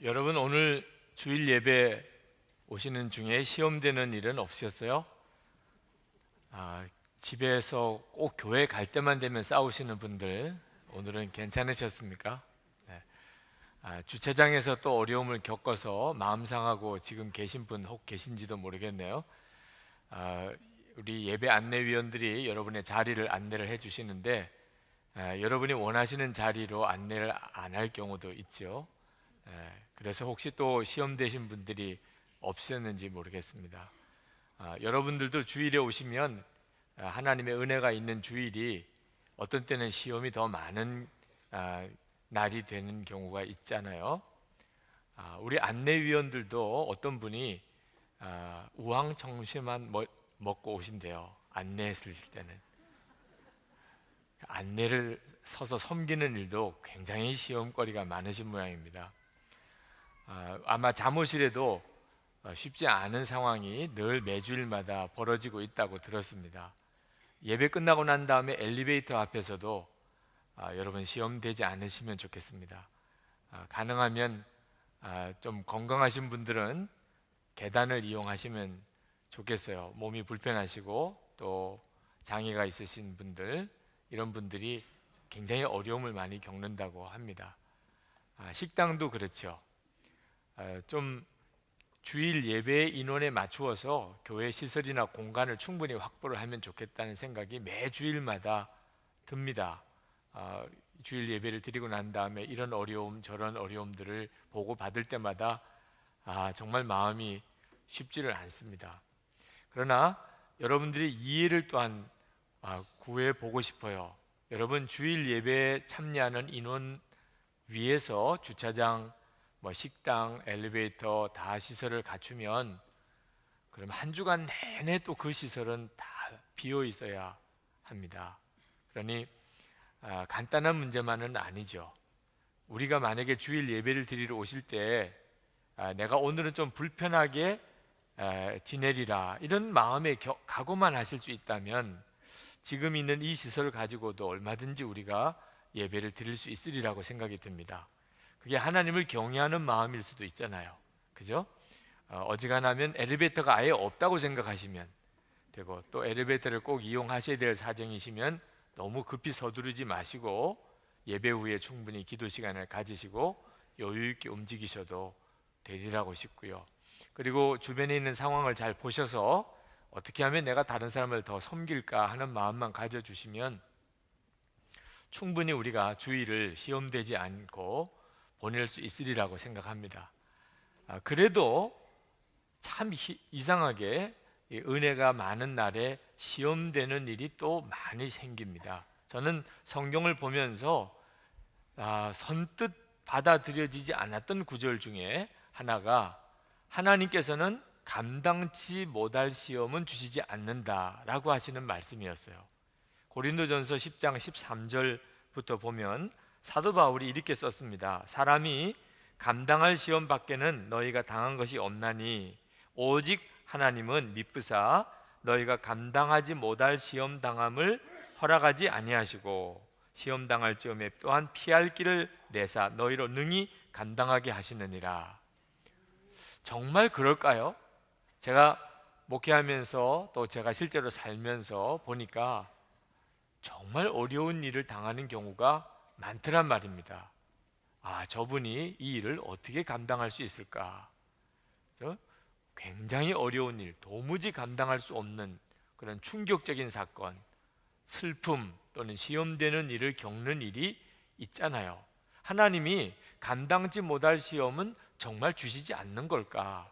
여러분 오늘 주일 예배 오시는 중에 시험되는 일은 없으셨어요? 집에서 꼭 교회 갈 때만 되면 싸우시는 분들 오늘은 괜찮으셨습니까? 네. 주차장에서 또 어려움을 겪어서 마음 상하고 지금 계신 분 혹 계신지도 모르겠네요. 우리 예배 안내위원들이 여러분의 자리를 안내를 해주시는데 여러분이 원하시는 자리로 안내를 안 할 경우도 있죠. 그래서 혹시 또 시험 되신 분들이 없었는지 모르겠습니다. 여러분들도 주일에 오시면 하나님의 은혜가 있는 주일이 어떤 때는 시험이 더 많은 날이 되는 경우가 있잖아요. 우리 안내위원들도 어떤 분이 우황청심만 먹고 오신대요. 안내했을 때는 안내를 서서 섬기는 일도 굉장히 시험거리가 많으신 모양입니다. 아마 사무실에도 쉽지 않은 상황이 늘 매주일마다 벌어지고 있다고 들었습니다. 예배 끝나고 난 다음에 엘리베이터 앞에서도 여러분 시험 되지 않으시면 좋겠습니다. 가능하면 좀 건강하신 분들은 계단을 이용하시면 좋겠어요. 몸이 불편하시고 또 장애가 있으신 분들, 이런 분들이 굉장히 어려움을 많이 겪는다고 합니다. 식당도 그렇죠. 좀 주일 예배 인원에 맞추어서 교회 시설이나 공간을 충분히 확보를 하면 좋겠다는 생각이 매 주일마다 듭니다. 주일 예배를 드리고 난 다음에 이런 어려움 저런 어려움들을 보고 받을 때마다 정말 마음이 쉽지를 않습니다. 그러나 여러분들이 이해를 또한 구해 보고 싶어요. 여러분 주일 예배에 참여하는 인원 위에서 주차장, 식당, 엘리베이터 다 시설을 갖추면 그럼 한 주간 내내 또 그 시설은 다 비어 있어야 합니다. 그러니 간단한 문제만은 아니죠. 우리가 만약에 주일 예배를 드리러 오실 때 내가 오늘은 좀 불편하게 지내리라 이런 마음의 각오만 하실 수 있다면 지금 있는 이 시설을 가지고도 얼마든지 우리가 예배를 드릴 수 있으리라고 생각이 듭니다. 그게 하나님을 경외하는 마음일 수도 있잖아요. 그죠? 어지간하면 엘리베이터가 아예 없다고 생각하시면 되고, 또 엘리베이터를 꼭 이용하셔야 될 사정이시면 너무 급히 서두르지 마시고 예배 후에 충분히 기도 시간을 가지시고 여유 있게 움직이셔도 되리라고 싶고요. 그리고 주변에 있는 상황을 잘 보셔서 어떻게 하면 내가 다른 사람을 더 섬길까 하는 마음만 가져주시면 충분히 우리가 주일을 시험되지 않고 보낼 수 있으리라고 생각합니다. 그래도 참 이상하게 은혜가 많은 날에 시험되는 일이 또 많이 생깁니다. 저는 성경을 보면서 선뜻 받아들여지지 않았던 구절 중에 하나가 하나님께서는 감당치 못할 시험은 주시지 않는다라고 하시는 말씀이었어요. 고린도전서 10장 13절부터 보면 사도 바울이 이렇게 썼습니다. 사람이 감당할 시험 밖에는 너희가 당한 것이 없나니 오직 하나님은 미쁘사 너희가 감당하지 못할 시험 당함을 허락하지 아니하시고 시험 당할 즈음에 또한 피할 길을 내사 너희로 능히 감당하게 하시느니라. 정말 그럴까요? 제가 목회하면서 또 제가 실제로 살면서 보니까 정말 어려운 일을 당하는 경우가 많더란 말입니다. 저분이 이 일을 어떻게 감당할 수 있을까? 굉장히 어려운 일, 도무지 감당할 수 없는 그런 충격적인 사건, 슬픔 또는 시험되는 일을 겪는 일이 있잖아요. 하나님이 감당지 못할 시험은 정말 주시지 않는 걸까?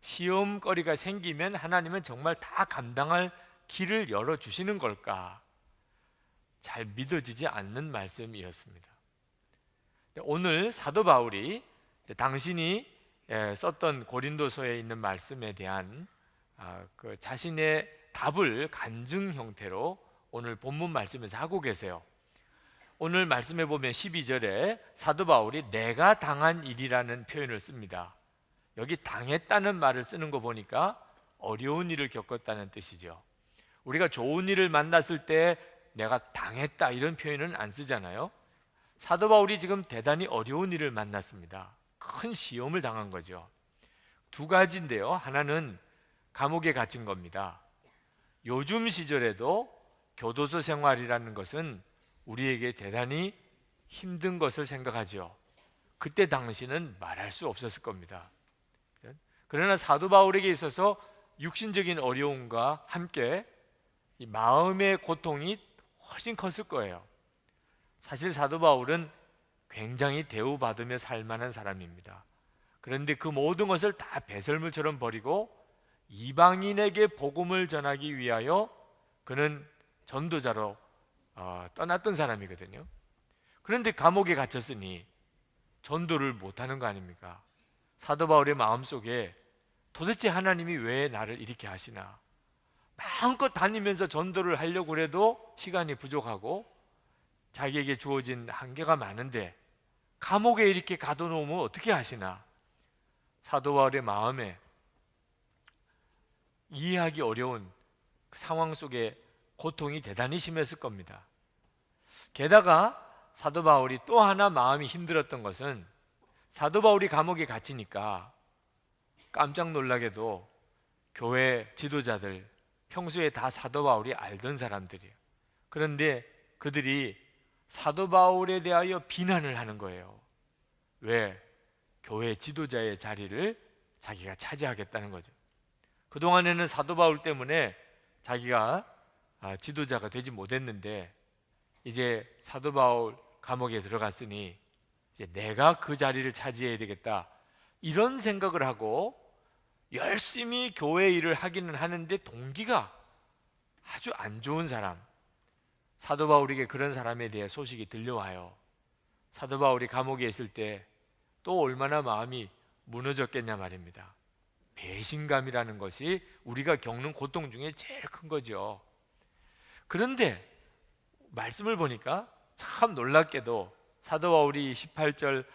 시험거리가 생기면 하나님은 정말 다 감당할 길을 열어주시는 걸까? 잘 믿어지지 않는 말씀이었습니다. 오늘 사도 바울이 당신이 썼던 고린도서에 있는 말씀에 대한 그 자신의 답을 간증 형태로 오늘 본문 말씀에서 하고 계세요. 오늘 말씀에 보면 12절에 사도 바울이 내가 당한 일이라는 표현을 씁니다. 여기 당했다는 말을 쓰는 거 보니까 어려운 일을 겪었다는 뜻이죠. 우리가 좋은 일을 만났을 때 내가 당했다 이런 표현은 안 쓰잖아요. 사도 바울이 지금 대단히 어려운 일을 만났습니다. 큰 시험을 당한 거죠. 두 가지인데요. 하나는 감옥에 갇힌 겁니다. 요즘 시절에도 교도소 생활이라는 것은 우리에게 대단히 힘든 것을 생각하죠. 그때 당시는 말할 수 없었을 겁니다. 그러나 사도 바울에게 있어서 육신적인 어려움과 함께 이 마음의 고통이 훨씬 컸을 거예요. 사실 사도 바울은 굉장히 대우받으며 살 만한 사람입니다. 그런데 그 모든 것을 다 배설물처럼 버리고 이방인에게 복음을 전하기 위하여 그는 전도자로 떠났던 사람이거든요. 그런데 감옥에 갇혔으니 전도를 못하는 거 아닙니까? 사도 바울의 마음속에 도대체 하나님이 왜 나를 이렇게 하시나, 마음껏 다니면서 전도를 하려고 해도 시간이 부족하고 자기에게 주어진 한계가 많은데 감옥에 이렇게 가둬놓으면 어떻게 하시나, 사도 바울의 마음에 이해하기 어려운 상황 속에 고통이 대단히 심했을 겁니다. 게다가 사도 바울이 또 하나 마음이 힘들었던 것은, 사도 바울이 감옥에 갇히니까 깜짝 놀라게도 교회 지도자들, 평소에 다 사도 바울이 알던 사람들이에요. 그런데 그들이 사도 바울에 대하여 비난을 하는 거예요. 왜? 교회 지도자의 자리를 자기가 차지하겠다는 거죠. 그동안에는 사도 바울 때문에 자기가 지도자가 되지 못했는데 이제 사도 바울 감옥에 들어갔으니 이제 내가 그 자리를 차지해야 되겠다, 이런 생각을 하고 열심히 교회 일을 하기는 하는데 동기가 아주 안 좋은 사람, 사도 바울에게 그런 사람에 대해 소식이 들려와요. 사도 바울이 감옥에 있을 때 또 얼마나 마음이 무너졌겠냐 말입니다. 배신감이라는 것이 우리가 겪는 고통 중에 제일 큰 거죠. 그런데 말씀을 보니까 참 놀랍게도 사도 바울이 18절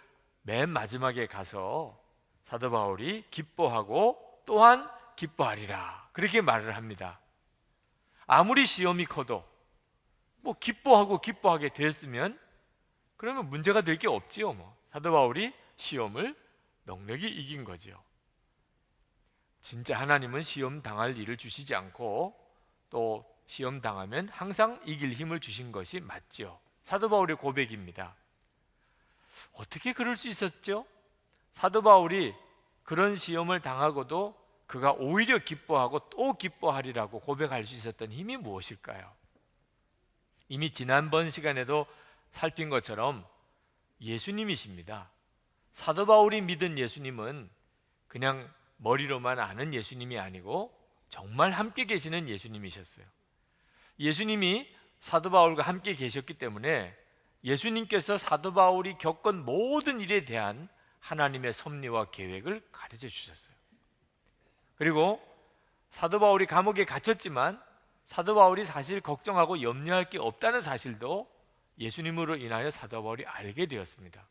맨 마지막에 가서 사도 바울이 기뻐하고 또한 기뻐하리라, 그렇게 말을 합니다. 아무리 시험이 커도 뭐 기뻐하게 됐으면 그러면 문제가 될 게 없지요. 사도 바울이 시험을 넉넉히 이긴 거죠. 진짜 하나님은 시험 당할 일을 주시지 않고 또 시험 당하면 항상 이길 힘을 주신 것이 맞죠. 사도 바울의 고백입니다. 어떻게 그럴 수 있었죠? 사도 바울이 그런 시험을 당하고도 그가 오히려 기뻐하고 또 기뻐하리라고 고백할 수 있었던 힘이 무엇일까요? 이미 지난번 시간에도 살핀 것처럼 예수님이십니다. 사도 바울이 믿은 예수님은 그냥 머리로만 아는 예수님이 아니고 정말 함께 계시는 예수님이셨어요. 예수님이 사도 바울과 함께 계셨기 때문에 예수님께서 사도 바울이 겪은 모든 일에 대한 하나님의 섭리와 계획을 가르쳐 주셨어요. 그리고 사도 바울이 감옥에 갇혔지만 사도 바울이 사실 걱정하고 염려할 게 없다는 사실도 예수님으로 인하여 사도 바울이 알게 되었습니다.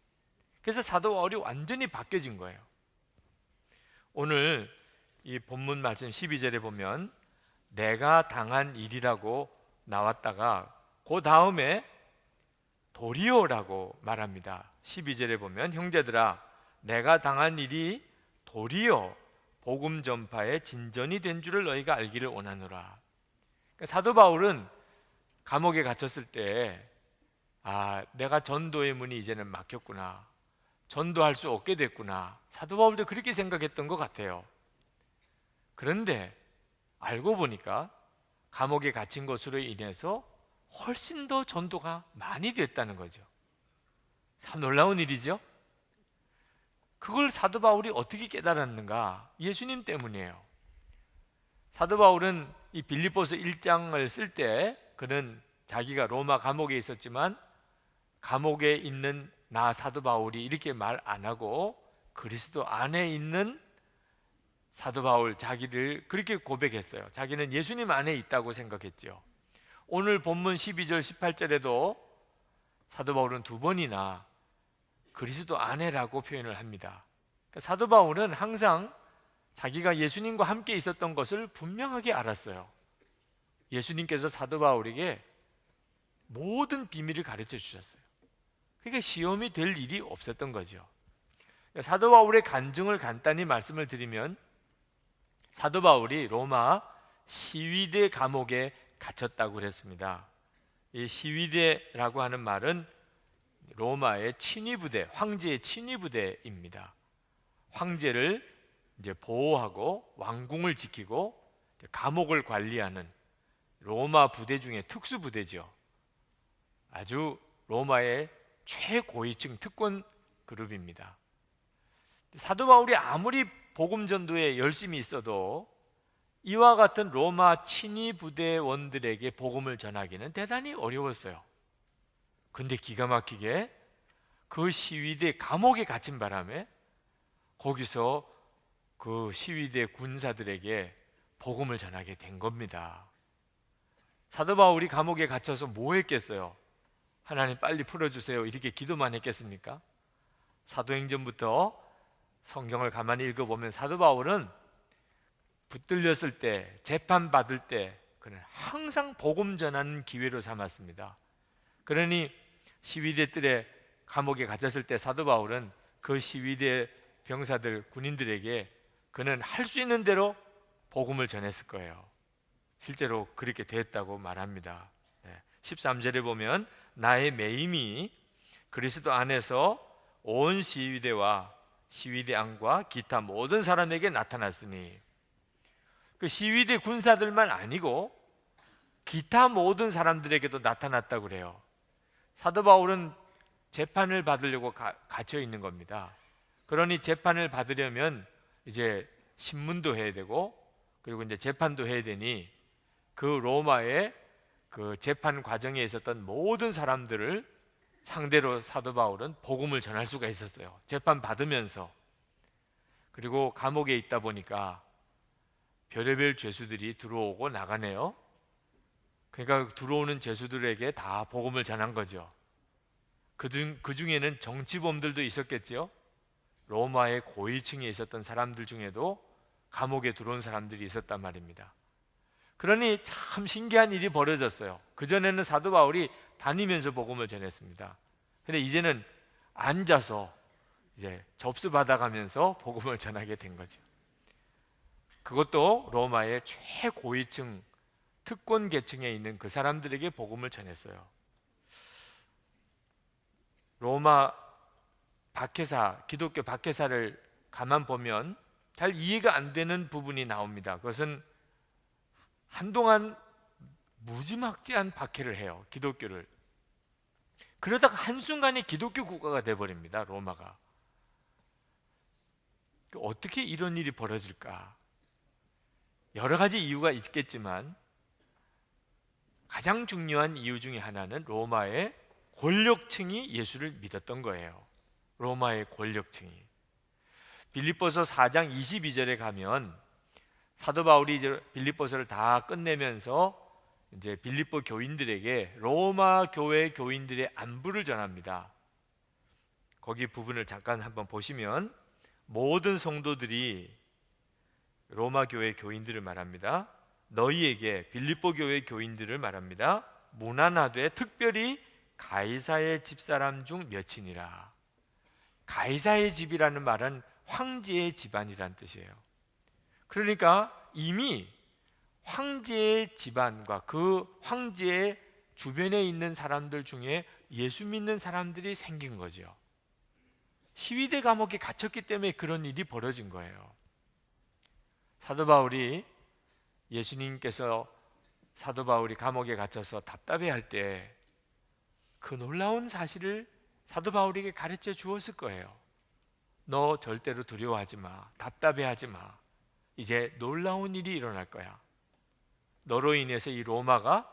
그래서 사도 바울이 완전히 바뀌어진 거예요. 오늘 이 본문 말씀 12절에 보면 내가 당한 일이라고 나왔다가 그 다음에 도리어라고 말합니다. 12절에 보면 형제들아 내가 당한 일이 도리어 복음 전파의 진전이 된 줄을 너희가 알기를 원하노라. 그러니까 사도 바울은 감옥에 갇혔을 때 내가 전도의 문이 이제는 막혔구나, 전도할 수 없게 됐구나, 사도 바울도 그렇게 생각했던 것 같아요. 그런데 알고 보니까 감옥에 갇힌 것으로 인해서 훨씬 더 전도가 많이 됐다는 거죠. 참 놀라운 일이죠. 그걸 사도 바울이 어떻게 깨달았는가? 예수님 때문이에요. 사도 바울은 이 빌립보서 1장을 쓸 때 그는 자기가 로마 감옥에 있었지만 감옥에 있는 나 사도 바울이 이렇게 말 안 하고 그리스도 안에 있는 사도 바울 자기를 그렇게 고백했어요. 자기는 예수님 안에 있다고 생각했죠. 오늘 본문 12절 18절에도 사도 바울은 두 번이나 그리스도 안에라고 표현을 합니다. 그러니까 사도 바울은 항상 자기가 예수님과 함께 있었던 것을 분명하게 알았어요. 예수님께서 사도 바울에게 모든 비밀을 가르쳐 주셨어요. 그러니까 시험이 될 일이 없었던 거죠. 사도 바울의 간증을 간단히 말씀을 드리면, 사도 바울이 로마 시위대 감옥에 갇혔다고 그랬습니다. 이 시위대라고 하는 말은 로마의 친위부대, 황제의 친위부대입니다. 황제를 이제 보호하고 왕궁을 지키고 감옥을 관리하는 로마 부대 중에 특수부대죠. 아주 로마의 최고위층 특권 그룹입니다. 사도 바울이 아무리 복음 전도에 열심히 있어도 이와 같은 로마 친위 부대원들에게 복음을 전하기는 대단히 어려웠어요. 근데 기가 막히게 그 시위대 감옥에 갇힌 바람에 거기서 그 시위대 군사들에게 복음을 전하게 된 겁니다. 사도 바울이 감옥에 갇혀서 뭐 했겠어요? 하나님 빨리 풀어주세요 이렇게 기도만 했겠습니까? 사도행전부터 성경을 가만히 읽어보면 사도 바울은 붙들렸을 때, 재판받을 때 그는 항상 복음 전하는 기회로 삼았습니다. 그러니 시위대들의 감옥에 갇혔을 때 사도 바울은 그 시위대 병사들, 군인들에게 그는 할 수 있는 대로 복음을 전했을 거예요. 실제로 그렇게 됐다고 말합니다. 13절에 보면 나의 매임이 그리스도 안에서 온 시위대와 시위대 안과 기타 모든 사람에게 나타났으니, 그 시위대 군사들만 아니고 기타 모든 사람들에게도 나타났다고 그래요. 사도 바울은 재판을 받으려고 갇혀 있는 겁니다. 그러니 재판을 받으려면 이제 신문도 해야 되고 그리고 이제 재판도 해야 되니 그 로마의 그 재판 과정에 있었던 모든 사람들을 상대로 사도 바울은 복음을 전할 수가 있었어요. 재판 받으면서. 그리고 감옥에 있다 보니까 별의별 죄수들이 들어오고 나가네요. 그러니까 들어오는 죄수들에게 다 복음을 전한 거죠. 그 중에는 정치범들도 있었겠죠. 로마의 고위층에 있었던 사람들 중에도 감옥에 들어온 사람들이 있었단 말입니다. 그러니 참 신기한 일이 벌어졌어요. 그전에는 사도 바울이 다니면서 복음을 전했습니다. 근데 이제는 앉아서 이제 접수 받아가면서 복음을 전하게 된 거죠. 그것도 로마의 최고위층 특권 계층에 있는 그 사람들에게 복음을 전했어요. 로마 박해사, 기독교 박해사를 가만 보면 잘 이해가 안 되는 부분이 나옵니다. 그것은 한동안 무지막지한 박해를 해요, 기독교를. 그러다가 한순간에 기독교 국가가 돼버립니다, 로마가. 어떻게 이런 일이 벌어질까? 여러 가지 이유가 있겠지만 가장 중요한 이유 중에 하나는 로마의 권력층이 예수를 믿었던 거예요. 로마의 권력층이. 빌립보서 4장 22절에 가면 사도 바울이 이제 빌립보서를 다 끝내면서 이제 빌립보 교인들에게 로마 교회 교인들의 안부를 전합니다. 거기 부분을 잠깐 한번 보시면 모든 성도들이, 로마 교회 교인들을 말합니다. 너희에게, 빌립보 교회 교인들을 말합니다. 문안하되 특별히 가이사의 집사람 중 몇이니라. 가이사의 집이라는 말은 황제의 집안이란 뜻이에요. 그러니까 이미 황제의 집안과 그 황제의 주변에 있는 사람들 중에 예수 믿는 사람들이 생긴 거죠. 시위대 감옥에 갇혔기 때문에 그런 일이 벌어진 거예요. 사도 바울이, 예수님께서 사도 바울이 감옥에 갇혀서 답답해할 때 그 놀라운 사실을 사도 바울에게 가르쳐 주었을 거예요. 너 절대로 두려워하지 마. 답답해하지 마. 이제 놀라운 일이 일어날 거야. 너로 인해서 이 로마가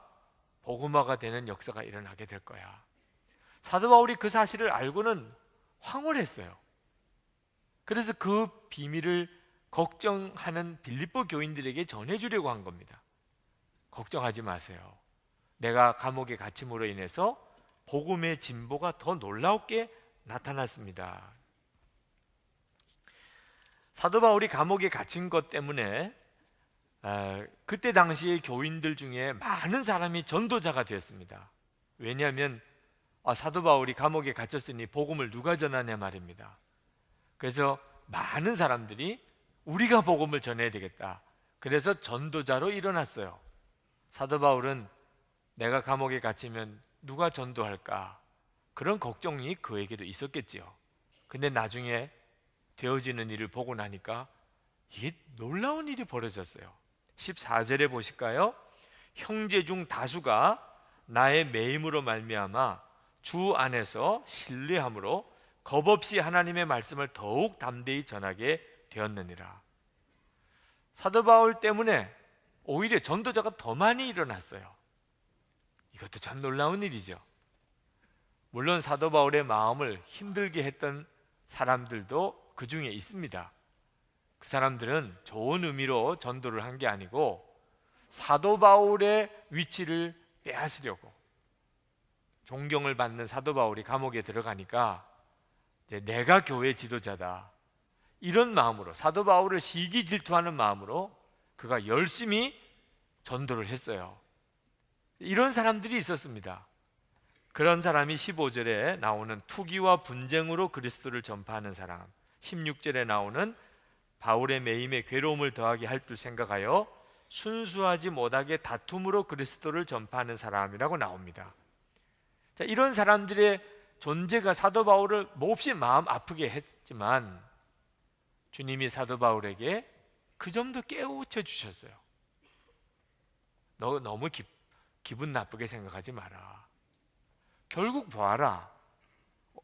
복음화가 되는 역사가 일어나게 될 거야. 사도 바울이 그 사실을 알고는 황홀했어요. 그래서 그 비밀을 걱정하는 빌립보 교인들에게 전해주려고 한 겁니다. 걱정하지 마세요. 내가 감옥에 갇힘으로 인해서 복음의 진보가 더 놀랍게 나타났습니다. 사도 바울이 감옥에 갇힌 것 때문에 그때 당시의 교인들 중에 많은 사람이 전도자가 되었습니다. 왜냐하면 사도 바울이 감옥에 갇혔으니 복음을 누가 전하냐 말입니다. 그래서 많은 사람들이 우리가 복음을 전해야 되겠다. 그래서 전도자로 일어났어요. 사도 바울은 내가 감옥에 갇히면 누가 전도할까? 그런 걱정이 그에게도 있었겠지요. 근데 나중에 되어지는 일을 보고 나니까 이게 놀라운 일이 벌어졌어요. 14절에 보실까요? 형제 중 다수가 나의 매임으로 말미암아 주 안에서 신뢰함으로 겁없이 하나님의 말씀을 더욱 담대히 전하게 되었느니라. 사도 바울 때문에 오히려 전도자가 더 많이 일어났어요. 이것도 참 놀라운 일이죠. 물론 사도 바울의 마음을 힘들게 했던 사람들도 그 중에 있습니다. 그 사람들은 좋은 의미로 전도를 한 게 아니고 사도 바울의 위치를 빼앗으려고, 존경을 받는 사도 바울이 감옥에 들어가니까 이제 내가 교회 지도자다, 이런 마음으로, 사도 바울을 시기 질투하는 마음으로 그가 열심히 전도를 했어요. 이런 사람들이 있었습니다. 그런 사람이 15절에 나오는 투기와 분쟁으로 그리스도를 전파하는 사람, 16절에 나오는 바울의 매임에 괴로움을 더하게 할 줄 생각하여 순수하지 못하게 다툼으로 그리스도를 전파하는 사람이라고 나옵니다. 자, 이런 사람들의 존재가 사도 바울을 몹시 마음 아프게 했지만 주님이 사도 바울에게 그 점도 깨우쳐 주셨어요. 너 너무 기분 나쁘게 생각하지 마라. 결국 보아라,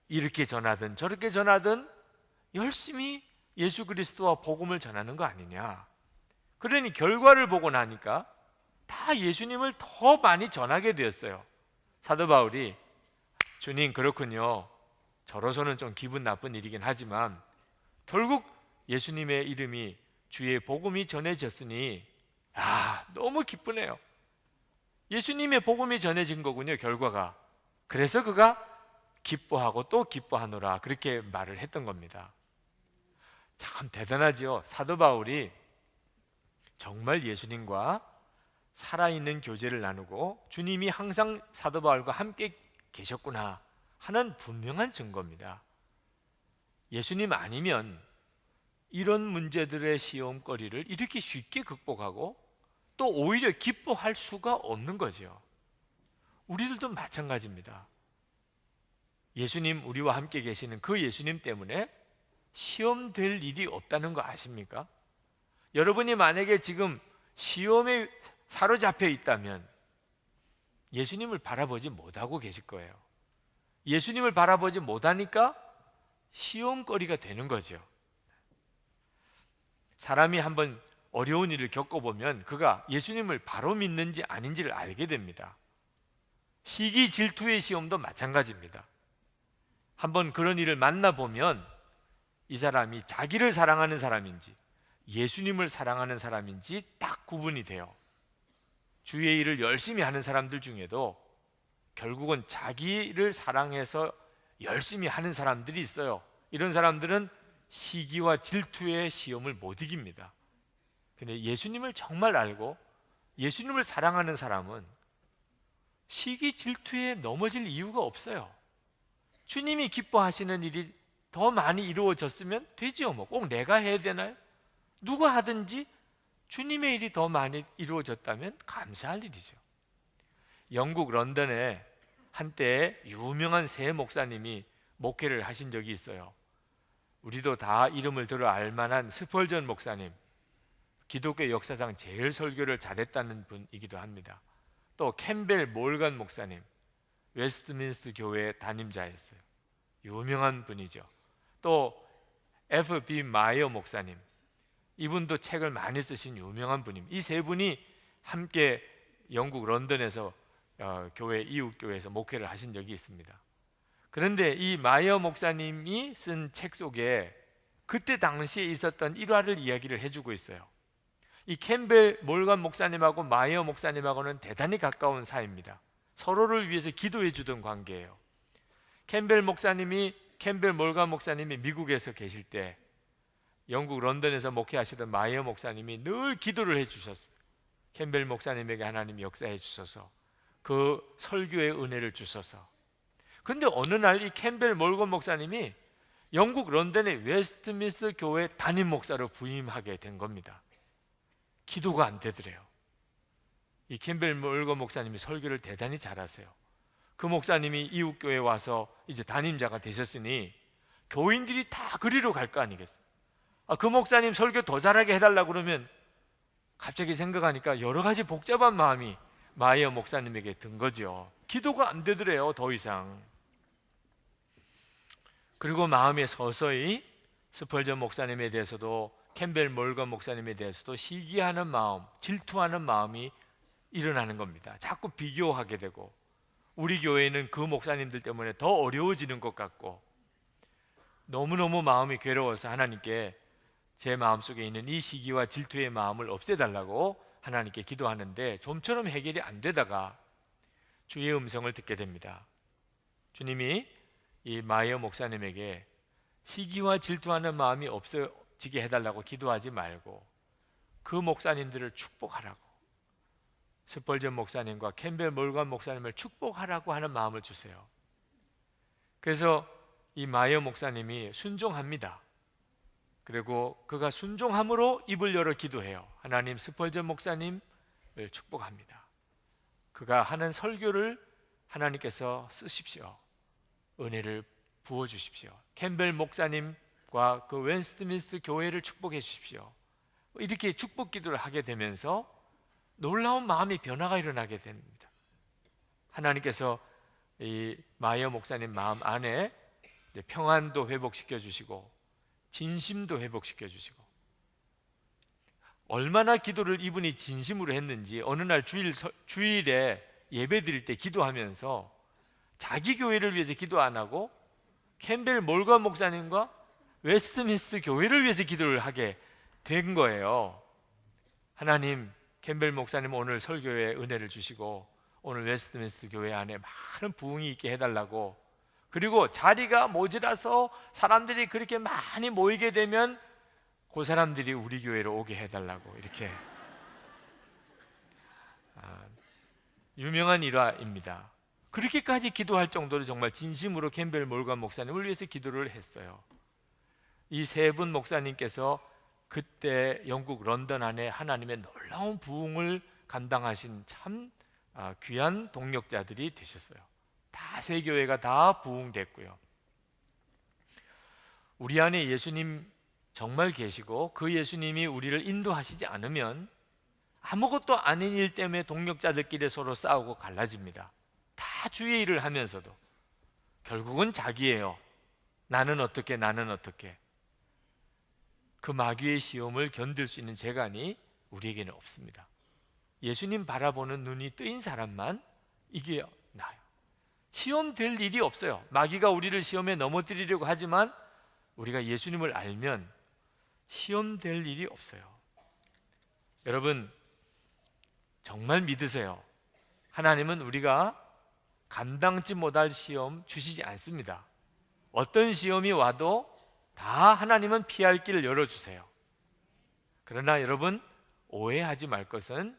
이렇게 전하든 저렇게 전하든 열심히 예수 그리스도와 복음을 전하는 거 아니냐. 그러니 결과를 보고 나니까 다 예수님을 더 많이 전하게 되었어요. 사도 바울이 주님 그렇군요, 저로서는 좀 기분 나쁜 일이긴 하지만 결국 예수님의 이름이, 주의 복음이 전해졌으니 너무 기쁘네요. 예수님의 복음이 전해진 거군요, 결과가. 그래서 그가 기뻐하고 또 기뻐하노라, 그렇게 말을 했던 겁니다. 참 대단하지요. 사도 바울이 정말 예수님과 살아있는 교제를 나누고 주님이 항상 사도 바울과 함께 계셨구나 하는 분명한 증거입니다. 예수님 아니면 이런 문제들의 시험거리를 이렇게 쉽게 극복하고 또 오히려 기뻐할 수가 없는 거죠. 우리들도 마찬가지입니다. 예수님, 우리와 함께 계시는 그 예수님 때문에 시험될 일이 없다는 거 아십니까? 여러분이 만약에 지금 시험에 사로잡혀 있다면 예수님을 바라보지 못하고 계실 거예요. 예수님을 바라보지 못하니까 시험거리가 되는 거죠. 사람이 한번 어려운 일을 겪어보면 그가 예수님을 바로 믿는지 아닌지를 알게 됩니다. 시기 질투의 시험도 마찬가지입니다. 한번 그런 일을 만나보면 이 사람이 자기를 사랑하는 사람인지 예수님을 사랑하는 사람인지 딱 구분이 돼요. 주의 일을 열심히 하는 사람들 중에도 결국은 자기를 사랑해서 열심히 하는 사람들이 있어요. 이런 사람들은 시기와 질투의 시험을 못 이깁니다. 근데 예수님을 정말 알고 예수님을 사랑하는 사람은 시기 질투에 넘어질 이유가 없어요. 주님이 기뻐하시는 일이 더 많이 이루어졌으면 되지요. 뭐 꼭 내가 해야 되나요? 누가 하든지 주님의 일이 더 많이 이루어졌다면 감사할 일이죠. 영국 런던에 한때 유명한 새 목사님이 목회를 하신 적이 있어요. 우리도 다 이름을 들어 알만한 스펄전 목사님, 기독교 역사상 제일 설교를 잘했다는 분이기도 합니다. 또 캠벨 몰간 목사님, 웨스트민스터 교회 담임자였어요. 유명한 분이죠. 또 F.B. 마이어 목사님, 이분도 책을 많이 쓰신 유명한 분입니다. 이 세 분이 함께 영국 런던에서 교회, 이웃교회에서 목회를 하신 적이 있습니다. 그런데 이 마이어 목사님이 쓴 책 속에 그때 당시에 있었던 일화를 이야기를 해주고 있어요. 이 캠벨 몰간 목사님하고 마이어 목사님하고는 대단히 가까운 사이입니다. 서로를 위해서 기도해 주던 관계예요. 캠벨 몰간 목사님이 미국에서 계실 때 영국 런던에서 목회하시던 마이어 목사님이 늘 기도를 해 주셨어요. 캠벨 목사님에게 하나님이 역사해 주셔서 그 설교의 은혜를 주셔서. 근데 어느 날 이 캠벨 몰건 목사님이 영국 런던의 웨스트민스터 교회 담임 목사로 부임하게 된 겁니다. 기도가 안 되더래요. 이 캠벨 몰건 목사님이 설교를 대단히 잘하세요. 그 목사님이 이웃 교회에 와서 이제 담임자가 되셨으니 교인들이 다 그리로 갈 거 아니겠어요? 그 목사님 설교 더 잘하게 해달라고 그러면 갑자기 생각하니까 여러 가지 복잡한 마음이 마이어 목사님에게 든 거죠. 기도가 안 되더래요, 더 이상. 그리고 마음에 서서히 스펄전 목사님에 대해서도 캠벨 몰건 목사님에 대해서도 시기하는 마음, 질투하는 마음이 일어나는 겁니다. 자꾸 비교하게 되고 우리 교회는 그 목사님들 때문에 더 어려워지는 것 같고 너무너무 마음이 괴로워서 하나님께 제 마음속에 있는 이 시기와 질투의 마음을 없애달라고 하나님께 기도하는데 좀처럼 해결이 안 되다가 주의 음성을 듣게 됩니다. 주님이 이 마이어 목사님에게 시기와 질투하는 마음이 없어지게 해달라고 기도하지 말고 그 목사님들을 축복하라고, 스펄전 목사님과 캠벨 몰건 목사님을 축복하라고 하는 마음을 주세요. 그래서 이 마이어 목사님이 순종합니다. 그리고 그가 순종함으로 입을 열어 기도해요. 하나님, 스펄전 목사님을 축복합니다. 그가 하는 설교를 하나님께서 쓰십시오. 은혜를 부어주십시오. 캠벨 목사님과 그 웨스트민스터 교회를 축복해 주십시오. 이렇게 축복 기도를 하게 되면서 놀라운 마음의 변화가 일어나게 됩니다. 하나님께서 이 마이어 목사님 마음 안에 평안도 회복시켜 주시고 진심도 회복시켜 주시고, 얼마나 기도를 이분이 진심으로 했는지 어느 날 주일에 예배 드릴 때 기도하면서 자기 교회를 위해서 기도 안 하고 캠벨 몰건 목사님과 웨스트민스터 교회를 위해서 기도를 하게 된 거예요. 하나님, 캠벨 목사님 오늘 설교에 은혜를 주시고 오늘 웨스트민스터 교회 안에 많은 부흥이 있게 해달라고, 그리고 자리가 모자라서 사람들이 그렇게 많이 모이게 되면 그 사람들이 우리 교회로 오게 해달라고, 이렇게 유명한 일화입니다. 그렇게까지 기도할 정도로 정말 진심으로 캠벨 몰건 목사님을 위해서 기도를 했어요. 이 세 분 목사님께서 그때 영국 런던 안에 하나님의 놀라운 부흥을 감당하신 참 귀한 동력자들이 되셨어요. 다 세 교회가 다 부흥됐고요. 우리 안에 예수님 정말 계시고 그 예수님이 우리를 인도하시지 않으면 아무것도 아닌 일 때문에 동력자들끼리 서로 싸우고 갈라집니다. 다 주의 일을 하면서도 결국은 자기예요. 나는 어떻게, 나는 어떻게. 그 마귀의 시험을 견딜 수 있는 재간이 우리에게는 없습니다. 예수님 바라보는 눈이 뜨인 사람만 이게 나요. 시험 될 일이 없어요. 마귀가 우리를 시험에 넘어뜨리려고 하지만 우리가 예수님을 알면 시험 될 일이 없어요. 여러분, 정말 믿으세요. 하나님은 우리가 감당치 못할 시험 주시지 않습니다. 어떤 시험이 와도 다 하나님은 피할 길을 열어주세요. 그러나 여러분, 오해하지 말 것은,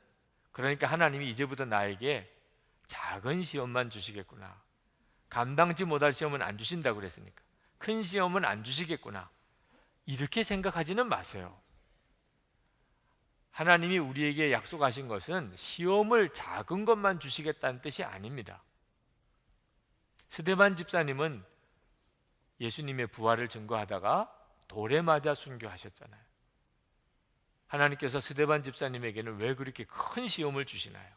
그러니까 하나님이 이제부터 나에게 작은 시험만 주시겠구나, 감당치 못할 시험은 안 주신다고 그랬으니까 큰 시험은 안 주시겠구나, 이렇게 생각하지는 마세요. 하나님이 우리에게 약속하신 것은 시험을 작은 것만 주시겠다는 뜻이 아닙니다. 스데반 집사님은 예수님의 부활을 증거하다가 돌에 맞아 순교하셨잖아요. 하나님께서 스데반 집사님에게는 왜 그렇게 큰 시험을 주시나요?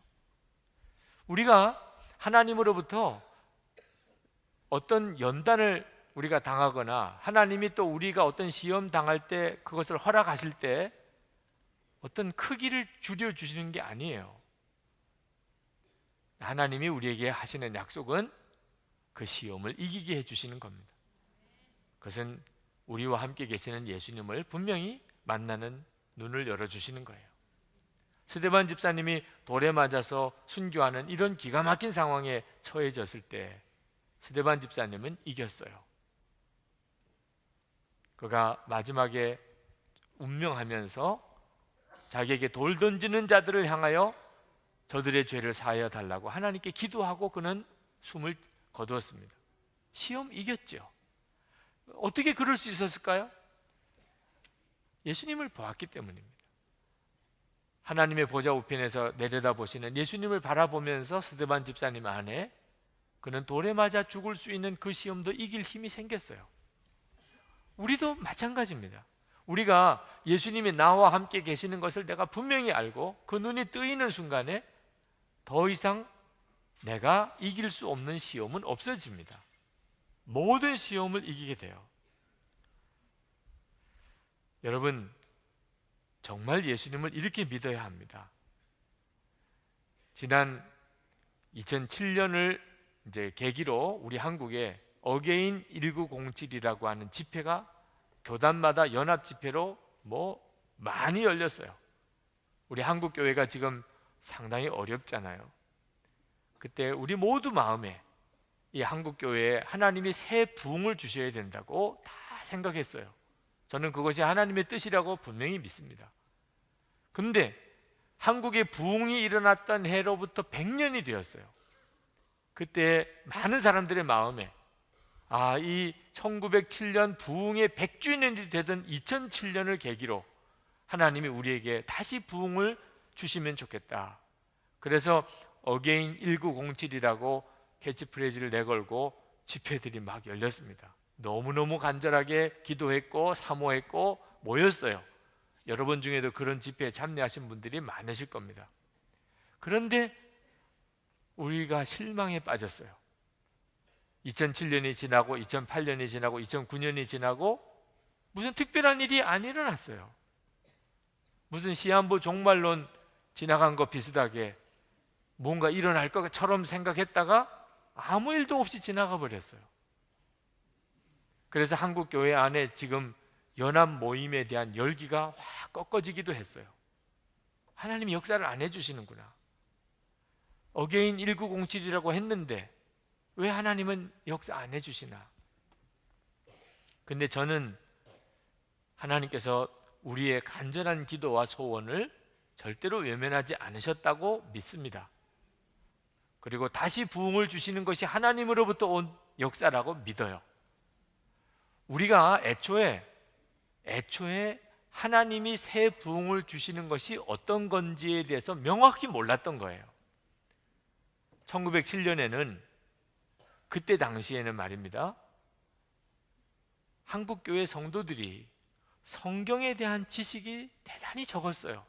우리가 하나님으로부터 어떤 연단을 우리가 당하거나 하나님이 또 우리가 어떤 시험 당할 때 그것을 허락하실 때 어떤 크기를 줄여주시는 게 아니에요. 하나님이 우리에게 하시는 약속은 그 시험을 이기게 해주시는 겁니다. 그것은 우리와 함께 계시는 예수님을 분명히 만나는 눈을 열어주시는 거예요. 스데반 집사님이 돌에 맞아서 순교하는 이런 기가 막힌 상황에 처해졌을 때 스데반 집사님은 이겼어요. 그가 마지막에 운명하면서 자기에게 돌 던지는 자들을 향하여 저들의 죄를 사하여 달라고 하나님께 기도하고 그는 숨을 거두었습니다. 시험 이겼죠. 어떻게 그럴 수 있었을까요? 예수님을 보았기 때문입니다. 하나님의 보좌 우편에서 내려다보시는 예수님을 바라보면서 스데반 집사님 안에 그는 돌에 맞아 죽을 수 있는 그 시험도 이길 힘이 생겼어요. 우리도 마찬가지입니다. 우리가 예수님이 나와 함께 계시는 것을 내가 분명히 알고 그 눈이 뜨이는 순간에 더 이상 내가 이길 수 없는 시험은 없어집니다. 모든 시험을 이기게 돼요. 여러분, 정말 예수님을 이렇게 믿어야 합니다. 지난 2007년을 이제 계기로 우리 한국에 어게인 1907이라고 하는 집회가 교단마다 연합 집회로 많이 열렸어요. 우리 한국 교회가 지금 상당히 어렵잖아요. 그때 우리 모두 마음에 이 한국 교회에 하나님이 새 부흥을 주셔야 된다고 다 생각했어요. 저는 그것이 하나님의 뜻이라고 분명히 믿습니다. 근데 한국에 부흥이 일어났던 해로부터 100년이 되었어요. 그때 많은 사람들의 마음에 이 1907년 부흥의 100주년이 되던 2007년을 계기로 하나님이 우리에게 다시 부흥을 주시면 좋겠다. 그래서 어게인 1907이라고 캐치프레이즈를 내걸고 집회들이 막 열렸습니다. 너무너무 간절하게 기도했고 사모했고 모였어요. 여러분 중에도 그런 집회에 참여하신 분들이 많으실 겁니다. 그런데 우리가 실망에 빠졌어요. 2007년이 지나고 2008년이 지나고 2009년이 지나고 무슨 특별한 일이 안 일어났어요. 무슨 시한부 종말론 지나간 것 비슷하게 뭔가 일어날 것처럼 생각했다가 아무 일도 없이 지나가 버렸어요. 그래서 한국 교회 안에 지금 연합 모임에 대한 열기가 확 꺾어지기도 했어요. 하나님이 역사를 안 해주시는구나. 어게인 1907이라고 했는데 왜 하나님은 역사 안 해주시나? 근데 저는 하나님께서 우리의 간절한 기도와 소원을 절대로 외면하지 않으셨다고 믿습니다. 그리고 다시 부흥을 주시는 것이 하나님으로부터 온 역사라고 믿어요. 우리가 애초에 하나님이 새 부흥을 주시는 것이 어떤 건지에 대해서 명확히 몰랐던 거예요. 1907년에는 그때 당시에는 말입니다, 한국교회 성도들이 성경에 대한 지식이 대단히 적었어요.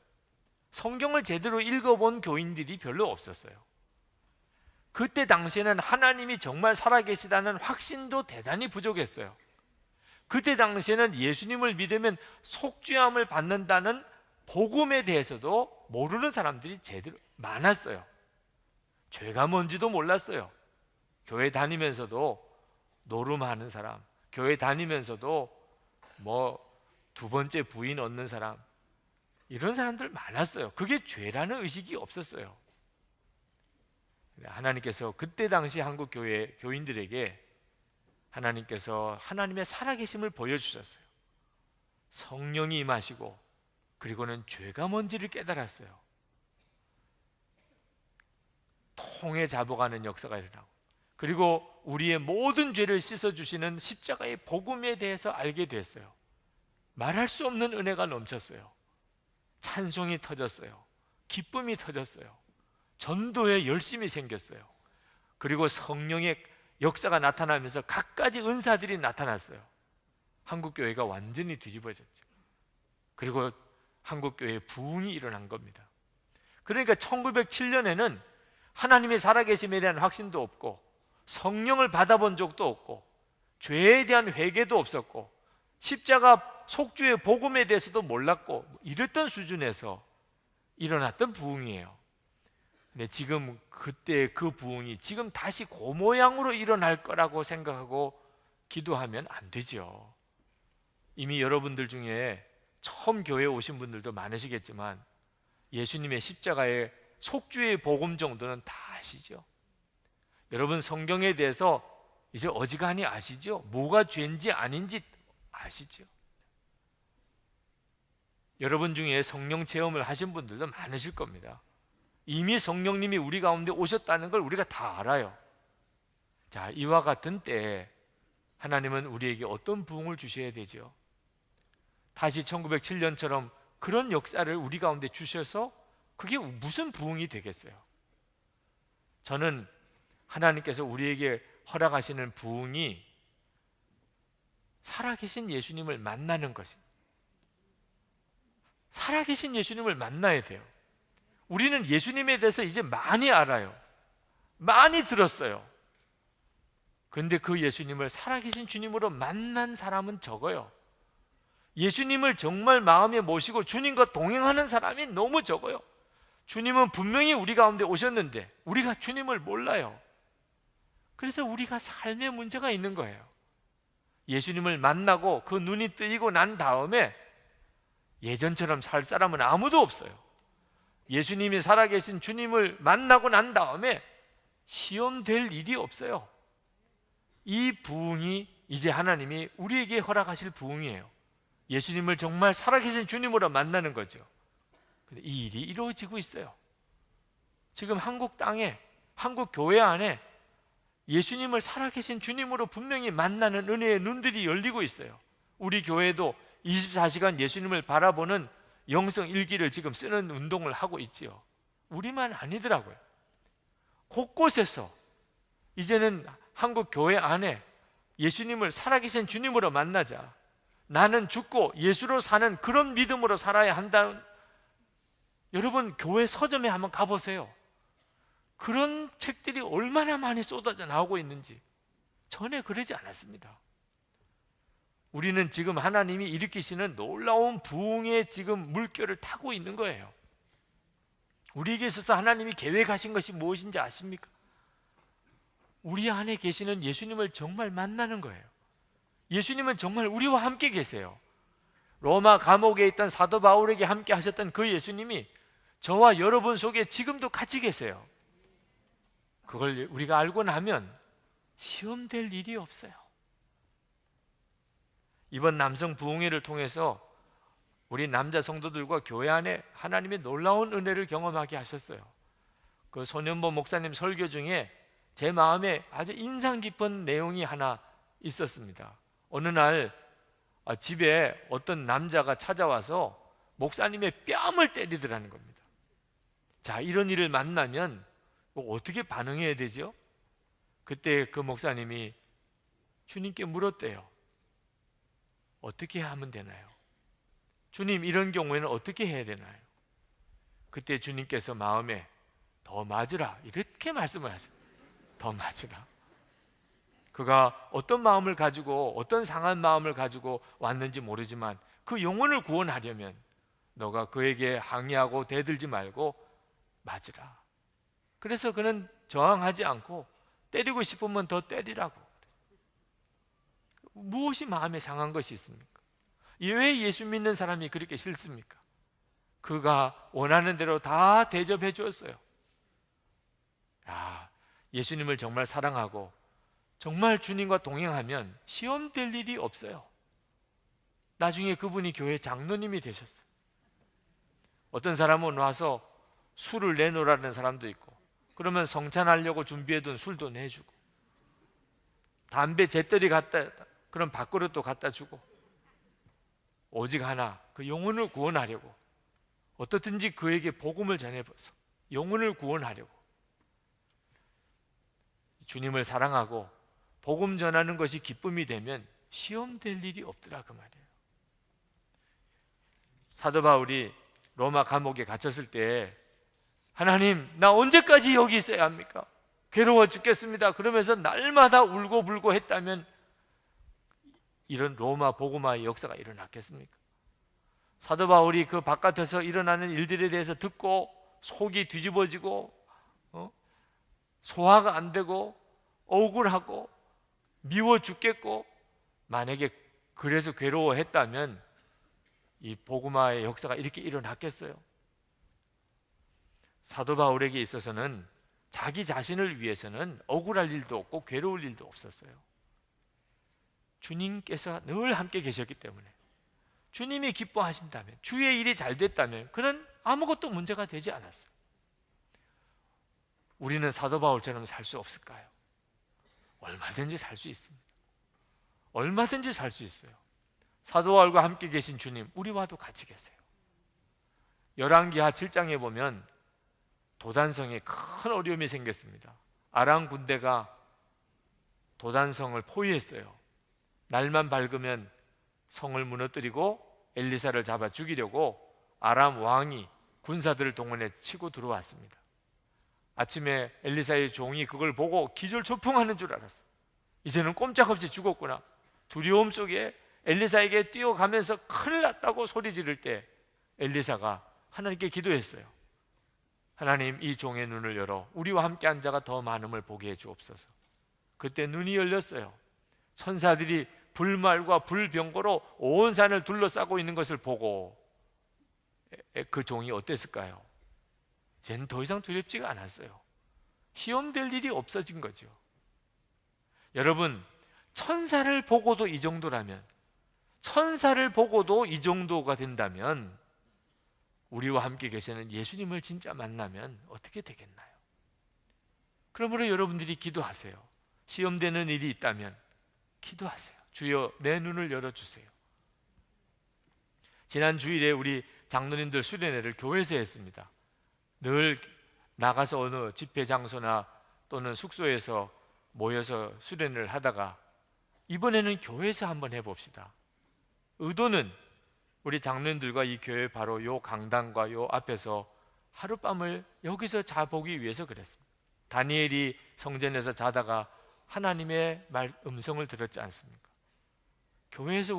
성경을 제대로 읽어본 교인들이 별로 없었어요. 그때 당시에는 하나님이 정말 살아계시다는 확신도 대단히 부족했어요. 그때 당시에는 예수님을 믿으면 속죄함을 받는다는 복음에 대해서도 모르는 사람들이 제대로 많았어요. 죄가 뭔지도 몰랐어요. 교회 다니면서도 노름하는 사람, 교회 다니면서도 두 번째 부인 얻는 사람, 이런 사람들 많았어요. 그게 죄라는 의식이 없었어요. 하나님께서 그때 당시 한국 교회 교인들에게 하나님께서 하나님의 살아계심을 보여주셨어요. 성령이 임하시고 그리고는 죄가 뭔지를 깨달았어요. 통에 잡아가는 역사가 일어나고 그리고 우리의 모든 죄를 씻어주시는 십자가의 복음에 대해서 알게 됐어요. 말할 수 없는 은혜가 넘쳤어요. 찬송이 터졌어요. 기쁨이 터졌어요. 전도에 열심이 생겼어요. 그리고 성령의 역사가 나타나면서 갖가지 은사들이 나타났어요. 한국교회가 완전히 뒤집어졌죠. 그리고 한국교회에 부흥이 일어난 겁니다. 그러니까 1907년에는 하나님의 살아계심에 대한 확신도 없고 성령을 받아본 적도 없고 죄에 대한 회개도 없었고 십자가 속죄의 복음에 대해서도 몰랐고 이랬던 수준에서 일어났던 부흥이에요. 근데 지금 그때 그 부흥이 지금 다시 그 모양으로 일어날 거라고 생각하고 기도하면 안 되죠. 이미 여러분들 중에 처음 교회에 오신 분들도 많으시겠지만 예수님의 십자가의 속죄의 복음 정도는 다 아시죠? 여러분 성경에 대해서 이제 어지간히 아시죠? 뭐가 죄인지 아닌지 아시죠? 여러분 중에 성령 체험을 하신 분들도 많으실 겁니다. 이미 성령님이 우리 가운데 오셨다는 걸 우리가 다 알아요. 자, 이와 같은 때에 하나님은 우리에게 어떤 부흥을 주셔야 되죠? 다시 1907년처럼 그런 역사를 우리 가운데 주셔서 그게 무슨 부흥이 되겠어요? 저는 하나님께서 우리에게 허락하시는 부흥이 살아계신 예수님을 만나는 것입니다. 살아계신 예수님을 만나야 돼요. 우리는 예수님에 대해서 이제 많이 알아요. 많이 들었어요. 그런데 그 예수님을 살아계신 주님으로 만난 사람은 적어요. 예수님을 정말 마음에 모시고 주님과 동행하는 사람이 너무 적어요. 주님은 분명히 우리 가운데 오셨는데 우리가 주님을 몰라요. 그래서 우리가 삶에 문제가 있는 거예요. 예수님을 만나고 그 눈이 뜨이고 난 다음에 예전처럼 살 사람은 아무도 없어요. 예수님이 살아계신 주님을 만나고 난 다음에 시험될 일이 없어요. 이 부흥이 이제 하나님이 우리에게 허락하실 부흥이에요. 예수님을 정말 살아계신 주님으로 만나는 거죠. 근데 이 일이 이루어지고 있어요. 지금 한국 땅에, 한국 교회 안에 예수님을 살아계신 주님으로 분명히 만나는 은혜의 눈들이 열리고 있어요. 우리 교회도 24시간 예수님을 바라보는 영성 일기를 지금 쓰는 운동을 하고 있지요. 우리만 아니더라고요. 곳곳에서 이제는 한국 교회 안에 예수님을 살아계신 주님으로 만나자, 나는 죽고 예수로 사는 그런 믿음으로 살아야 한다는, 여러분 교회 서점에 한번 가보세요. 그런 책들이 얼마나 많이 쏟아져 나오고 있는지. 전에 그러지 않았습니다. 우리는 지금 하나님이 일으키시는 놀라운 부흥의 지금 물결을 타고 있는 거예요. 우리에게 있어서 하나님이 계획하신 것이 무엇인지 아십니까? 우리 안에 계시는 예수님을 정말 만나는 거예요. 예수님은 정말 우리와 함께 계세요. 로마 감옥에 있던 사도 바울에게 함께 하셨던 그 예수님이 저와 여러분 속에 지금도 같이 계세요. 그걸 우리가 알고 나면 시험될 일이 없어요. 이번 남성 부흥회를 통해서 우리 남자 성도들과 교회 안에 하나님의 놀라운 은혜를 경험하게 하셨어요. 그 손현보 목사님 설교 중에 제 마음에 아주 인상 깊은 내용이 하나 있었습니다. 어느 날 집에 어떤 남자가 찾아와서 목사님의 뺨을 때리더라는 겁니다. 자, 이런 일을 만나면 어떻게 반응해야 되죠? 그때 그 목사님이 주님께 물었대요. 어떻게 하면 되나요? 주님, 이런 경우에는 어떻게 해야 되나요? 그때 주님께서 마음에 더 맞으라 이렇게 말씀을 하세요. 더 맞으라. 그가 어떤 마음을 가지고 어떤 상한 마음을 가지고 왔는지 모르지만 그 영혼을 구원하려면 너가 그에게 항의하고 대들지 말고 맞으라. 그래서 그는 저항하지 않고 때리고 싶으면 더 때리라고. 무엇이 마음에 상한 것이 있습니까? 왜 예수 믿는 사람이 그렇게 싫습니까? 그가 원하는 대로 다 대접해 주었어요. 예수님을 정말 사랑하고 정말 주님과 동행하면 시험될 일이 없어요. 나중에 그분이 교회 장로님이 되셨어요. 어떤 사람은 와서 술을 내놓으라는 사람도 있고, 그러면 성찬하려고 준비해둔 술도 내주고, 담배 재떨이 갖다, 그럼 밥그릇도 갖다 주고, 오직 하나, 그 영혼을 구원하려고 어떻든지 그에게 복음을 전해서 영혼을 구원하려고 주님을 사랑하고 복음 전하는 것이 기쁨이 되면 시험될 일이 없더라 그 말이에요. 사도 바울이 로마 감옥에 갇혔을 때 하나님, 나 언제까지 여기 있어야 합니까? 괴로워 죽겠습니다. 그러면서 날마다 울고불고 했다면 이런 로마 복음화의 역사가 일어났겠습니까? 사도 바울이 그 바깥에서 일어나는 일들에 대해서 듣고 속이 뒤집어지고 소화가 안 되고 억울하고 미워 죽겠고, 만약에 그래서 괴로워했다면 이 복음화의 역사가 이렇게 일어났겠어요? 사도 바울에게 있어서는 자기 자신을 위해서는 억울할 일도 없고 괴로울 일도 없었어요. 주님께서 늘 함께 계셨기 때문에, 주님이 기뻐하신다면, 주의 일이 잘 됐다면 그는 아무것도 문제가 되지 않았어요. 우리는 사도 바울처럼 살 수 없을까요? 얼마든지 살 수 있습니다. 얼마든지 살 수 있어요. 사도 바울과 함께 계신 주님, 우리와도 같이 계세요. 열왕기하 7장에 보면 도단성에 큰 어려움이 생겼습니다. 아람 군대가 도단성을 포위했어요. 날만 밝으면 성을 무너뜨리고 엘리사를 잡아 죽이려고 아람 왕이 군사들을 동원해 치고 들어왔습니다. 아침에 엘리사의 종이 그걸 보고 기절초풍하는 줄 알았어요. 이제는 꼼짝없이 죽었구나. 두려움 속에 엘리사에게 뛰어가면서 큰일 났다고 소리 지를 때 엘리사가 하나님께 기도했어요. 하나님, 이 종의 눈을 열어 우리와 함께 한 자가 더 많음을 보게 해 주옵소서. 그때 눈이 열렸어요. 천사들이 불말과 불병거로 온 산을 둘러싸고 있는 것을 보고 그 종이 어땠을까요? 쟤는 더 이상 두렵지가 않았어요. 시험될 일이 없어진 거죠. 여러분, 천사를 보고도 이 정도라면, 천사를 보고도 이 정도가 된다면 우리와 함께 계시는 예수님을 진짜 만나면 어떻게 되겠나요? 그러므로 여러분들이 기도하세요. 시험되는 일이 있다면 기도하세요. 주여, 내 눈을 열어주세요. 지난 주일에 우리 장로님들 수련회를 교회에서 했습니다. 늘 나가서 어느 집회 장소나 또는 숙소에서 모여서 수련회를 하다가 이번에는 교회에서 한번 해봅시다. 의도는 우리 장로님들과 이 교회 바로 요 강당과 요 앞에서 하룻밤을 여기서 자보기 위해서 그랬습니다. 다니엘이 성전에서 자다가 하나님의 음성을 들었지 않습니까? 교회에서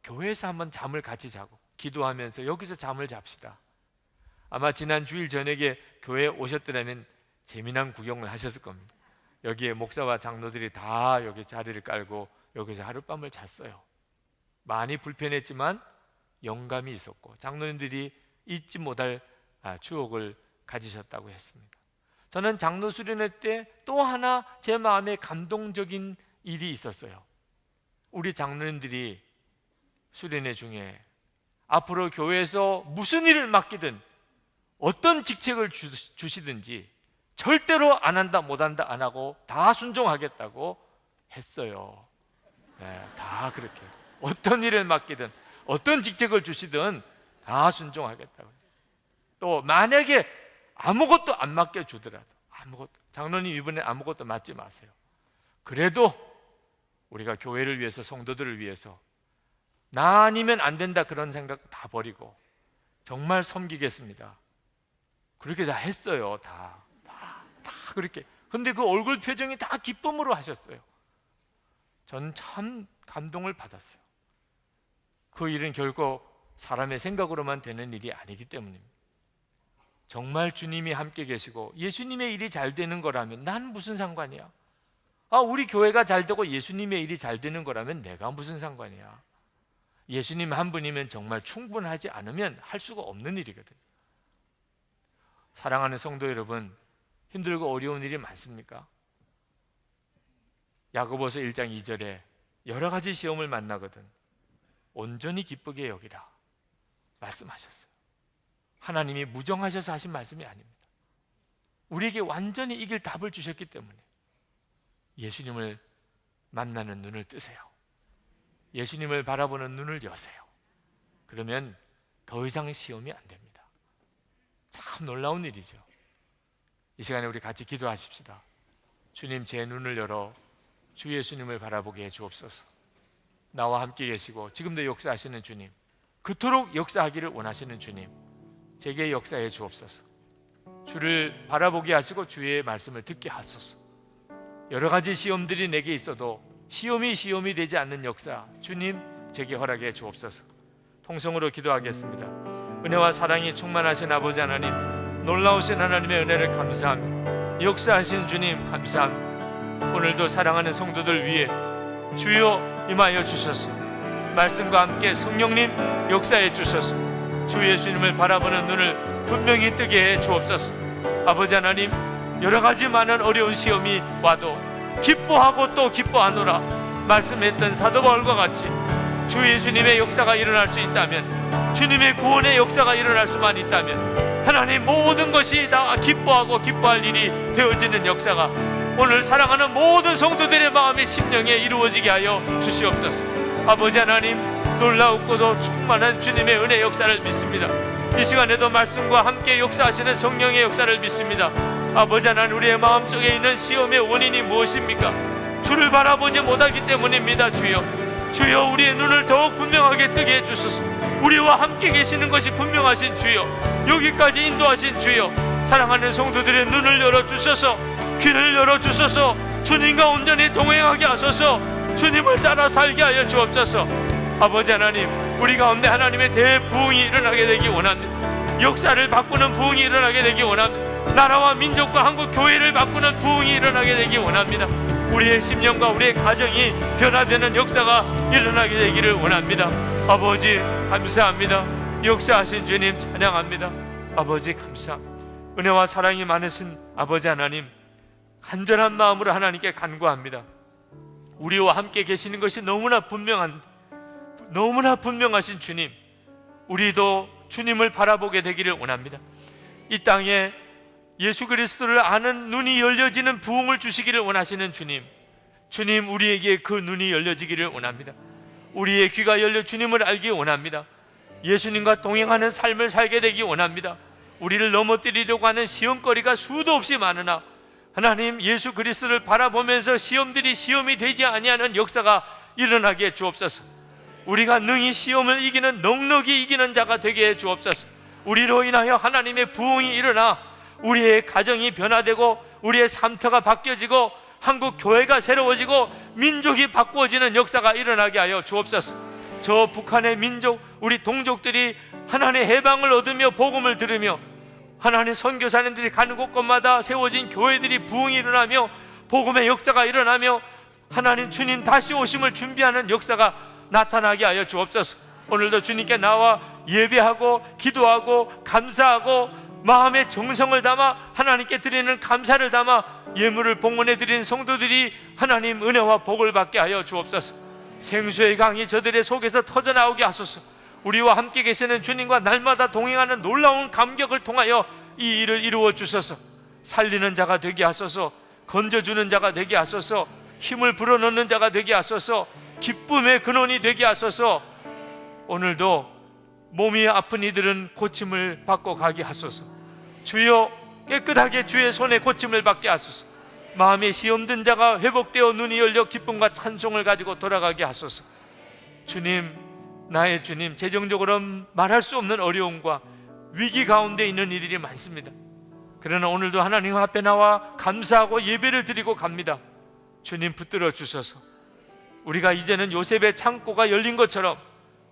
교회에서 한번 잠을 같이 자고 기도하면서 여기서 잠을 잡시다. 아마 지난 주일 저녁에 교회에 오셨더라면 재미난 구경을 하셨을 겁니다. 여기에 목사와 장로들이 다 여기 자리를 깔고 여기서 하룻밤을 잤어요. 많이 불편했지만 영감이 있었고 장로님들이 잊지 못할 추억을 가지셨다고 했습니다. 저는 장로 수련회 때 또 하나 제 마음에 감동적인 일이 있었어요. 우리 장로님들이 수련회 중에 앞으로 교회에서 무슨 일을 맡기든 어떤 직책을 주시든지 절대로 안 한다, 못 한다, 안 하고 다 순종하겠다고 했어요. 네, 다 그렇게 어떤 일을 맡기든 어떤 직책을 주시든 다 순종하겠다고. 또 만약에 아무것도 안 맡겨주더라도 장로님 이번에 아무것도 맡지 마세요. 그래도 우리가 교회를 위해서, 성도들을 위해서 나 아니면 안 된다 그런 생각 다 버리고 정말 섬기겠습니다. 그렇게 다 했어요. 다 그렇게. 근데 그 얼굴 표정이 다 기쁨으로 하셨어요. 전 참 감동을 받았어요. 그 일은 결코 사람의 생각으로만 되는 일이 아니기 때문입니다. 정말 주님이 함께 계시고 예수님의 일이 잘 되는 거라면 난 무슨 상관이야? 우리 교회가 잘 되고 예수님의 일이 잘 되는 거라면 내가 무슨 상관이야? 예수님 한 분이면 정말 충분하지 않으면 할 수가 없는 일이거든요. 사랑하는 성도 여러분, 힘들고 어려운 일이 많습니까? 야고보서 1장 2절에 여러 가지 시험을 만나거든 온전히 기쁘게 여기라 말씀하셨어요. 하나님이 무정하셔서 하신 말씀이 아닙니다. 우리에게 완전히 이길 답을 주셨기 때문에 예수님을 만나는 눈을 뜨세요. 예수님을 바라보는 눈을 여세요. 그러면 더 이상 시험이 안 됩니다. 참 놀라운 일이죠. 이 시간에 우리 같이 기도하십시다. 주님, 제 눈을 열어 주 예수님을 바라보게 해 주옵소서. 나와 함께 계시고 지금도 역사하시는 주님, 그토록 역사하기를 원하시는 주님, 제게 역사해 주옵소서. 주를 바라보게 하시고 주의 말씀을 듣게 하소서. 여러 가지 시험들이 내게 있어도 시험이 되지 않는 역사 주님 제게 허락해 주옵소서. 통성으로 기도하겠습니다. 은혜와 사랑이 충만하신 아버지 하나님, 놀라우신 하나님의 은혜를 감사합니다. 역사하신 주님 감사합니다. 오늘도 사랑하는 성도들 위해 주여 임하여 주소서. 말씀과 함께 성령님 역사해 주소서. 주 예수님을 바라보는 눈을 분명히 뜨게 해 주옵소서. 아버지 하나님, 여러 가지 많은 어려운 시험이 와도 기뻐하고 또 기뻐하노라 말씀했던 사도 바울과 같이 주 예수님의 역사가 일어날 수 있다면, 주님의 구원의 역사가 일어날 수만 있다면 하나님 모든 것이 다 기뻐하고 기뻐할 일이 되어지는 역사가 오늘 사랑하는 모든 성도들의 마음의 심령에 이루어지게 하여 주시옵소서. 아버지 하나님, 놀라웠고도 충만한 주님의 은혜 역사를 믿습니다. 이 시간에도 말씀과 함께 역사하시는 성령의 역사를 믿습니다. 아버지 하나님, 우리의 마음속에 있는 시험의 원인이 무엇입니까? 주를 바라보지 못하기 때문입니다. 주여, 주여, 우리의 눈을 더욱 분명하게 뜨게 해주소서. 우리와 함께 계시는 것이 분명하신 주여, 여기까지 인도하신 주여, 사랑하는 성도들의 눈을 열어주셔서, 귀를 열어주셔서, 주님과 온전히 동행하게 하소서. 주님을 따라 살게 하여 주옵소서. 아버지 하나님, 우리 가운데 하나님의 대부흥이 일어나게 되기 원합니다. 역사를 바꾸는 부흥이 일어나게 되기 원합니다. 나라와 민족과 한국 교회를 바꾸는 부흥이 일어나게 되기 원합니다. 우리의 심령과 우리의 가정이 변화되는 역사가 일어나게 되기를 원합니다. 아버지 감사합니다. 역사하신 주님 찬양합니다. 아버지 감사합니다. 은혜와 사랑이 많으신 아버지 하나님, 간절한 마음으로 하나님께 간구합니다. 우리와 함께 계시는 것이 너무나 분명하신 주님, 우리도 주님을 바라보게 되기를 원합니다. 이 땅에 예수 그리스도를 아는 눈이 열려지는 부흥을 주시기를 원하시는 주님, 주님, 우리에게 그 눈이 열려지기를 원합니다. 우리의 귀가 열려 주님을 알기 원합니다. 예수님과 동행하는 삶을 살게 되기 원합니다. 우리를 넘어뜨리려고 하는 시험거리가 수도 없이 많으나 하나님, 예수 그리스도를 바라보면서 시험들이 시험이 되지 아니하는 역사가 일어나게 해 주옵소서. 우리가 능히 시험을 이기는, 넉넉히 이기는 자가 되게 해 주옵소서. 우리로 인하여 하나님의 부흥이 일어나 우리의 가정이 변화되고 우리의 삶터가 바뀌어지고 한국 교회가 새로워지고 민족이 바꾸어지는 역사가 일어나게 하여 주옵소서. 저 북한의 민족, 우리 동족들이 하나님의 해방을 얻으며 복음을 들으며 하나님 선교사님들이 가는 곳곳마다 세워진 교회들이 부흥이 일어나며 복음의 역사가 일어나며 하나님 주님 다시 오심을 준비하는 역사가 나타나게 하여 주옵소서. 오늘도 주님께 나와 예배하고 기도하고 감사하고 마음의 정성을 담아 하나님께 드리는 감사를 담아 예물을 봉헌해 드리는 성도들이 하나님 은혜와 복을 받게 하여 주옵소서. 생수의 강이 저들의 속에서 터져나오게 하소서. 우리와 함께 계시는 주님과 날마다 동행하는 놀라운 감격을 통하여 이 일을 이루어 주소서. 살리는 자가 되게 하소서. 건져주는 자가 되게 하소서. 힘을 불어넣는 자가 되게 하소서. 기쁨의 근원이 되게 하소서. 오늘도 몸이 아픈 이들은 고침을 받고 가게 하소서. 주여, 깨끗하게 주의 손에 고침을 받게 하소서. 마음에 시험든 자가 회복되어 눈이 열려 기쁨과 찬송을 가지고 돌아가게 하소서. 주님, 나의 주님, 재정적으로 말할 수 없는 어려움과 위기 가운데 있는 이들이 많습니다. 그러나 오늘도 하나님 앞에 나와 감사하고 예배를 드리고 갑니다. 주님, 붙들어 주셔서 우리가 이제는 요셉의 창고가 열린 것처럼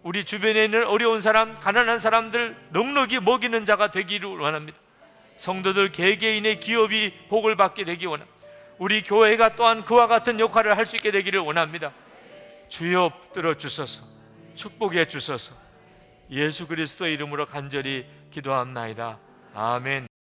우리 주변에 있는 어려운 사람, 가난한 사람들 넉넉히 먹이는 자가 되기를 원합니다. 성도들 개개인의 기업이 복을 받게 되기 원합니다. 우리 교회가 또한 그와 같은 역할을 할 수 있게 되기를 원합니다. 주여, 붙들어 주소서. 축복해 주소서. 예수 그리스도의 이름으로 간절히 기도합나이다. 아멘.